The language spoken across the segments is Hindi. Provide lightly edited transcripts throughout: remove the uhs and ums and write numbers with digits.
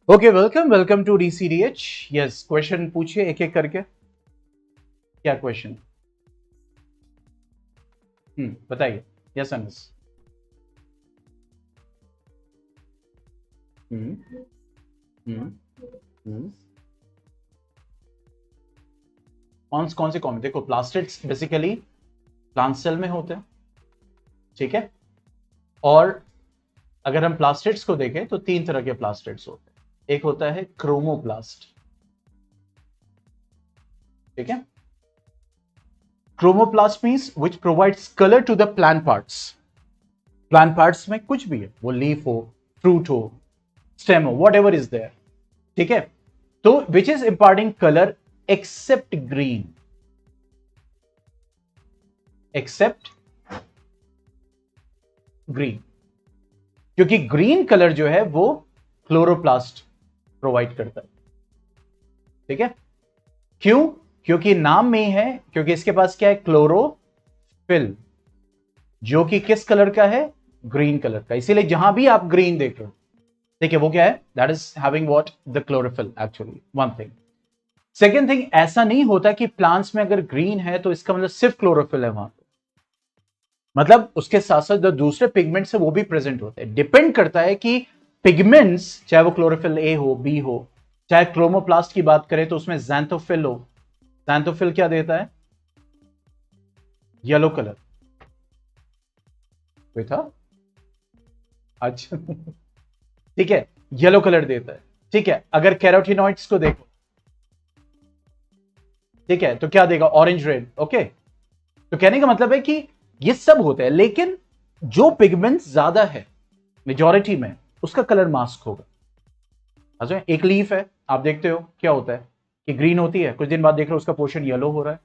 Okay, welcome to DCDH। Yes, question पूछिए एक एक करके। क्या क्वेश्चन? बताइए। यस अनस। हम्म हम्म हम्म कौन से कॉम्ब? देखो, प्लास्टिड्स बेसिकली प्लांट सेल में होते हैं, ठीक है। और अगर हम प्लास्टिड्स को देखें तो तीन तरह के प्लास्टिड्स होते हैं। एक होता है क्रोमोप्लास्ट, ठीक है। Chromoplast means which provides colour to the plant parts. Plant parts में कुछ भी है, वो लीफ हो, फ्रूट हो, स्टेम हो, वॉट एवर इज देयर, ठीक है। तो which is imparting colour except green, except green, क्योंकि ग्रीन कलर जो है वो क्लोरोप्लास्ट प्रोवाइड करता है, ठीक है। क्यों? क्योंकि नाम में ही है, क्योंकि इसके पास क्या है? क्लोरोफिल, जो कि किस कलर का है? ग्रीन कलर का। इसीलिए जहां भी आप ग्रीन देख रहे हो, ठीक है, वो क्या है? That is having what? The chlorophyll actually, one thing. Second thing, ऐसा नहीं होता कि प्लांट्स में अगर ग्रीन है तो इसका मतलब सिर्फ क्लोरोफिल है वहां पे। मतलब उसके साथ साथ जो दूसरे पिगमेंट्स है वो भी प्रेजेंट होते हैं। डिपेंड करता है कि पिगमेंट्स, चाहे वो क्लोरोफिल ए हो, बी हो, चाहे क्रोमोप्लास्ट की बात करें तो उसमें जैंथोफिल हो। जैंथोफिल क्या देता है? Yellow colour. कोई था? अच्छा ठीक है, येलो कलर देता है, ठीक है। अगर कैरोटीनॉइड्स को देखो, ठीक है, तो क्या देगा? Orange red, okay. तो कहने का मतलब है कि ये सब होते हैं, लेकिन जो पिगमेंट्स ज्यादा है मेजॉरिटी में, उसका कलर मास्क होगा। अच्छा, एक लीफ है, आप देखते हो क्या होता है कि ग्रीन होती है, कुछ दिन बाद देख रहे हो उसका पोर्शन येलो हो रहा है।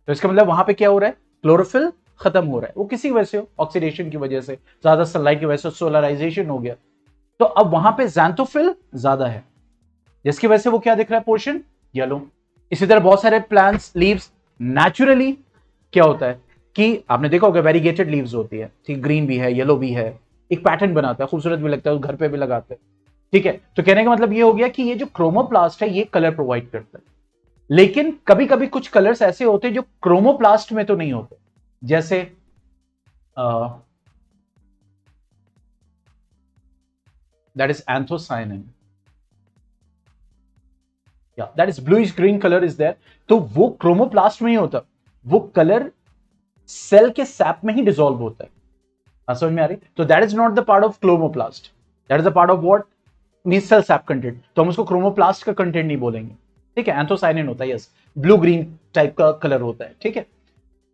तो इसका मतलब वहां पे क्या हो रहा है? क्लोरोफिल खत्म हो रहा है। वो किसी वजह से हो, ऑक्सीडेशन की वजह से, ज्यादा सनलाइट की वजह से सोलराइजेशन हो गया। तो अब वहां पे जैंथोफिल ज्यादा है, जिसकी वजह से वो क्या दिख रहा है? Portion yellow. इसी तरह बहुत सारे प्लांट्स लीव्स नेचुरली क्या होता है कि आपने देखा होगा वेरीगेटेड लीव्स होती है, ठीक, ग्रीन भी है, येलो भी है, एक पैटर्न बनाता है, खूबसूरत भी लगता है, घर पे भी लगाते हैं, ठीक है। तो कहने का मतलब ये हो गया कि ये जो क्रोमोप्लास्ट है ये कलर प्रोवाइड करता है। लेकिन कभी कभी कुछ कलर्स ऐसे होते हैं जो क्रोमोप्लास्ट में तो नहीं होते, जैसे दैट इज एंथोसायनिन, या that is bluish green colour is there. तो वो क्रोमोप्लास्ट में ही होता, वो कलर सेल के सैप में ही डिसॉल्व होता है। समझ में आ रही? तो that is not the part of chromoplast, that is the part of what? Mean cell sap content. तो हम उसको क्रोमोप्लास्ट का कंटेंट नहीं बोलेंगे, ठीक है। एंथोसाइनिन होता है, यस, ब्लू ग्रीन टाइप का कलर होता है, ठीक है।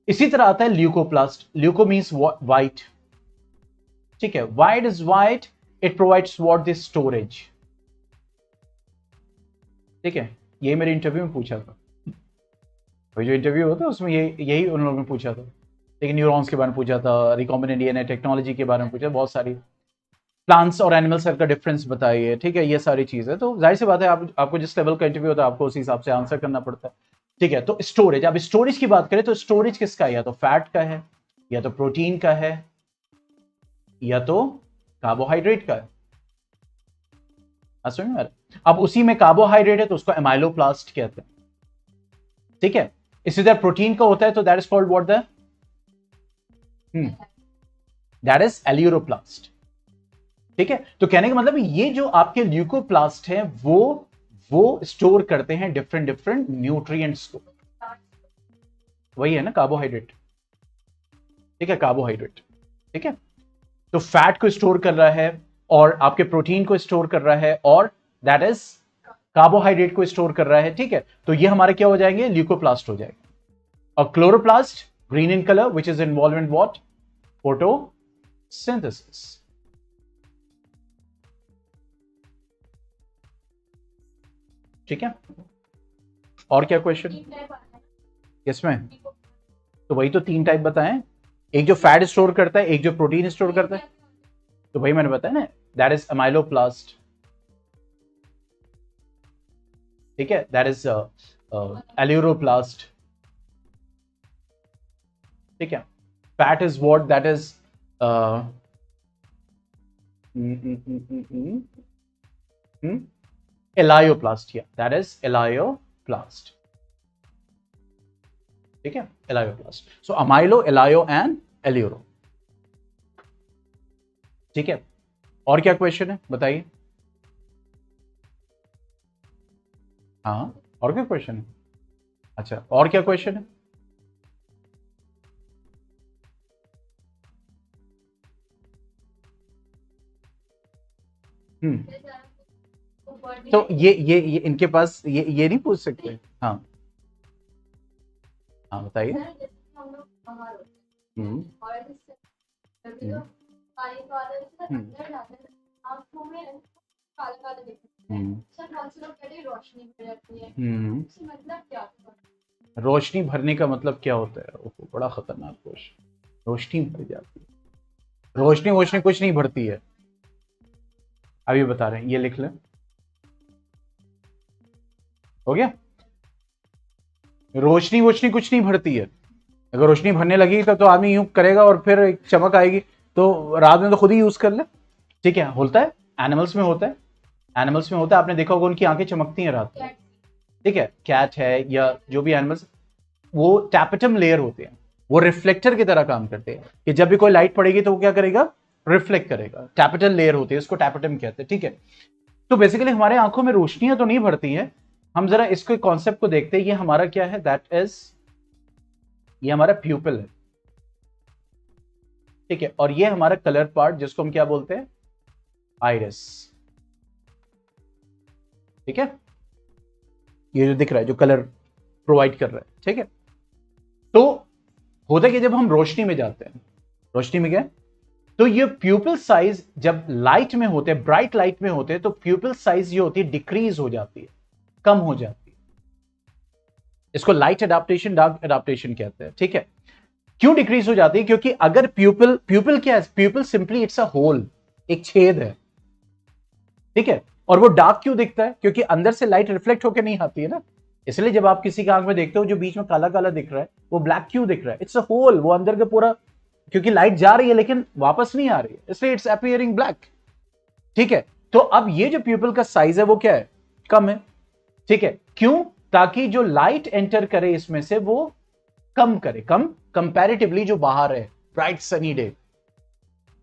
इसी तरह आता है ल्यूकोप्लास्ट। ल्यूको मीन्स व्हाइट, ठीक है। White is white, it provides what? This storage, ठीक है। ये मेरे इंटरव्यू में पूछा था, वही जो इंटरव्यू होता है उसमें ये यही उन लोगों ने पूछा था। लेकिन न्यूरॉन्स के बारे में पूछा था, रिकॉम्बिनेंट डीएनए टेक्नोलॉजी के बारे में पूछा, बहुत सारी प्लांट्स और एनिमल सेल का डिफरेंस बताइए, ठीक है, ये सारी चीजें। तो जाहिर सी बात है, आपको जिस लेवल का इंटरव्यू होता है आपको उसी हिसाब से आंसर करना पड़ता है, ठीक है। तो स्टोरेज, अब स्टोरेज की बात करें तो स्टोरेज किसका है? या तो फैट का है, या तो प्रोटीन का है, या तो कार्बोहाइड्रेट का है। समझ में आ रहा है? अब उसी में कार्बोहाइड्रेट है तो उसको एमाइलोप्लास्ट कहते हैं, ठीक है। इसी तरह प्रोटीन का होता है तो that is called what? The that is aleuroplast, ठीक है। तो कहने का मतलब ये जो आपके ल्यूकोप्लास्ट हैं वो स्टोर करते हैं डिफरेंट डिफरेंट न्यूट्रिएंट्स को। वही है ना कार्बोहाइड्रेट, ठीक है, कार्बोहाइड्रेट, ठीक है। तो फैट को स्टोर कर रहा है, और आपके प्रोटीन को स्टोर कर रहा है, और दैट इज कार्बोहाइड्रेट को स्टोर कर रहा है, ठीक है। तो ये हमारे क्या हो जाएंगे? ल्यूकोप्लास्ट हो जाएंगे। और chloroplast green in colour, which is involve in what? Photosynthesis, ठीक है। और क्या क्वेश्चन इसमें? तो वही तो तीन टाइप बताएं, एक जो फैट स्टोर करता है, एक जो प्रोटीन स्टोर करता है। तो वही मैंने बताया ना, दैट इज अमाइलोप्लास्ट, ठीक है, दैट इज एल्यूरोप्लास्ट, ठीक है। Fat is what? That is elaioplast, that is elaioplast, ठीक है, एलायोप्लास्ट। सो अमाइलो, एलायो एंड एलियोरो, ठीक है। और क्या क्वेश्चन है बताइए? हाँ, और क्या क्वेश्चन है? अच्छा, और क्या क्वेश्चन है? तो ये इनके पास ये नहीं पूछ सकते? हाँ हाँ, बताइए। हम्म हम्म रोशनी भरने का मतलब क्या होता है? ओहो, बड़ा खतरनाक क्वेश्चन। रोशनी भर जाती है? रोशनी वोशनी कुछ नहीं भरती है, अभी बता रहे हैं, ये लिख लें। हो गया? रोशनी वोशनी कुछ नहीं भरती है। अगर रोशनी भरने लगी तो आदमी यूं करेगा और फिर एक चमक आएगी, तो रात में तो खुद ही यूज कर ले, ठीक है। होता है, एनिमल्स में होता है, एनिमल्स में होता है, आपने देखा होगा उनकी आंखें चमकती हैं रात में, ठीक है। कैट है या जो भी एनिमल्स, वो टैपेटम लेयर होते हैं, वो रिफ्लेक्टर की तरह काम करते हैं, कि जब भी कोई लाइट पड़ेगी तो वो क्या करेगा? रिफ्लेक्ट करेगा। टैपेटल लेयर होती है, इसको टैपेटम कहते हैं, ठीक है। तो बेसिकली हमारे आंखों में रोशनियां तो नहीं भरती है। हम जरा इसको कॉन्सेप्ट को देखते हैं। ये हमारा क्या है? दैट इज, ये हमारा प्यूपिल है, ठीक है। और ये हमारा कलर पार्ट, जिसको हम क्या बोलते हैं? आइरिस, ठीक है। ये जो दिख रहा है, जो कलर प्रोवाइड कर रहा है, ठीक है। तो होता है कि जब हम रोशनी में जाते हैं, रोशनी में क्या, तो ये प्यूपिल साइज जब लाइट में होते हैं, ब्राइट लाइट में होते हैं, तो प्यूपिल साइज ये होती है डिक्रीज हो जाती है, कम हो जाती है। इसको लाइट एडाप्टेशन, डार्क एडाप्टेशन कहते हैं, ठीक है। क्यों डिक्रीज हो जाती है? क्योंकि अगर प्यूपिल, प्यूपिल क्या है? Pupil simply it's a hole, एक छेद है, ठीक है। और वो डार्क क्यों दिखता है? क्योंकि अंदर से लाइट रिफ्लेक्ट होकर नहीं आती है ना। इसलिए जब आप किसी की आंख में देखते हो जो बीच में काला काला दिख रहा है, वो ब्लैक क्यों दिख रहा है? इट्स अ होल, वो अंदर का पूरा, क्योंकि लाइट जा रही है लेकिन वापस नहीं आ रही है, इसलिए इट्स अपीयरिंग ब्लैक, ठीक है। तो अब ये जो प्यूपिल का साइज है वो क्या है? कम है, ठीक है। क्यों? ताकि जो लाइट एंटर करे इसमें से वो कम करे, कम कंपैरेटिवली जो बाहर है, ब्राइट सनी डे।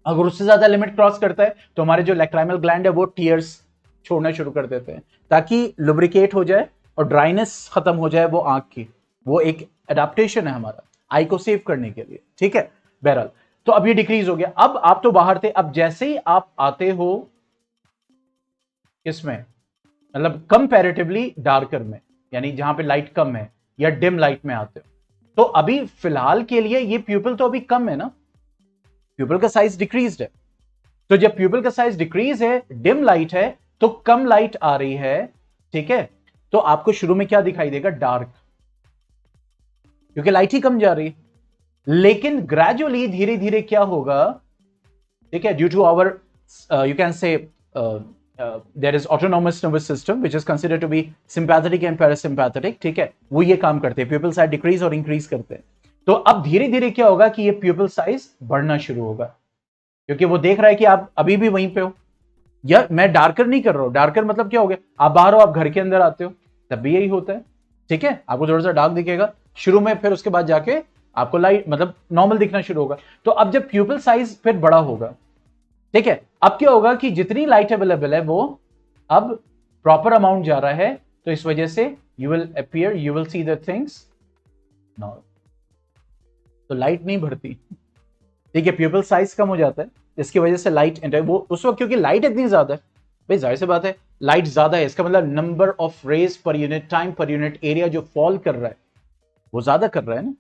अगर उससे ज्यादा लिमिट क्रॉस करता है तो हमारे जो लैक्राइमल ग्लैंड है वो टीयर्स छोड़ना शुरू कर देते हैं, ताकि लुब्रिकेट हो जाए और ड्राइनेस खत्म हो जाए वो आंख की। वो एक एडाप्टेशन है हमारा, आई को सेव करने के लिए, ठीक है। बहरहाल, तो अब ये डिक्रीज हो गया। अब आप तो बाहर थे, अब जैसे ही आप आते हो किसमें, मतलब कंपैरेटिवली डार्कर में, यानी जहां पे लाइट कम है या डिम लाइट में आते हो, तो अभी फिलहाल के लिए ये प्यूपिल तो अभी कम है ना, प्यूपिल का साइज डिक्रीज है। तो जब प्यूपिल का साइज डिक्रीज है, डिम लाइट है, तो कम लाइट आ रही है, ठीक है। तो आपको शुरू में क्या दिखाई देगा? डार्क, क्योंकि लाइट ही कम जा रही है। लेकिन ग्रेजुअली, धीरे धीरे क्या होगा, ठीक है, due to our, you can say, there is autonomous nervous system which is considered to be sympathetic and parasympathetic, ठीक है। वो ये काम करते हैं, प्यूपिल साइज डिक्रीज और इंक्रीज करते हैं। तो अब धीरे धीरे क्या होगा कि ये प्यूपिल साइज बढ़ना शुरू होगा, क्योंकि वो देख रहा है कि आप अभी भी वहीं पे हो। या मैं डार्कर नहीं कर रहा हूं, डार्कर मतलब क्या हो गया? आप बाहर हो, आप घर के अंदर आते हो, तब भी यही होता है, ठीक है। आपको थोड़ा सा डार्क दिखेगा शुरू में, फिर उसके बाद जाके आपको लाइट, मतलब नॉर्मल दिखना शुरू होगा। तो अब जब प्यूपिल साइज फिर बड़ा होगा, ठीक है, अब क्या होगा कि जितनी लाइट अवेलेबल है वो अब प्रॉपर अमाउंट जा रहा है, तो इस वजह से you will appear, you will see the things normal. तो लाइट नहीं बढ़ती, ठीक है, प्यूपिल साइज कम हो जाता है, इसकी वजह से लाइट एंटर, वो उस वक्त क्योंकि लाइट इतनी ज्यादा है, भाई जाहिर सी बात है लाइट ज्यादा है, इसका मतलब number of rays per unit time per unit area जो फॉल कर रहा है वो ज्यादा कर रहा है ना,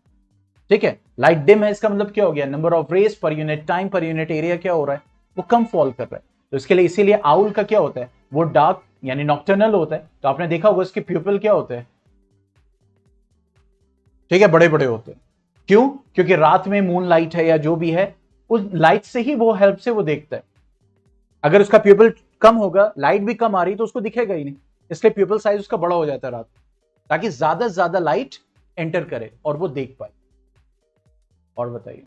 ठीक है। लाइट डिम है, इसका मतलब क्या हो गया? Number of rays per unit time per unit area क्या हो रहा है? वो कम फॉल कर रहा है। तो इसके लिए, इसीलिए आउल का क्या होता है? वो डार्क यानी नॉक्टर्नल होता है। तो आपने देखा होगा उसके प्यूपिल क्या होते हैं, ठीक है, बड़े बड़े होते हैं। क्यों? क्योंकि रात में मून लाइट है या जो भी है, उस लाइट से ही वो हेल्प से वो देखता है। अगर उसका प्यूपिल कम होगा, लाइट भी कम आ रही, तो उसको दिखेगा ही नहीं, इसलिए प्यूपिल साइज उसका बड़ा हो जाता है रात, ताकि ज्यादा से ज्यादा लाइट एंटर करे और वो देख पाए। और बताइए।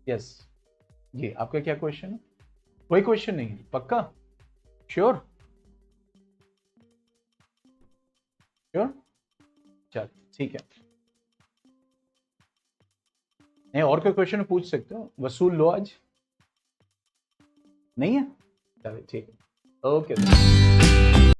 यस, ये आपका क्या क्वेश्चन है? कोई क्वेश्चन नहीं है? पक्का? श्योर? ठीक है, नहीं और कोई क्वेश्चन पूछ सकते हो, वसूल लो आज, नहीं है, चलो ठीक है, ओके।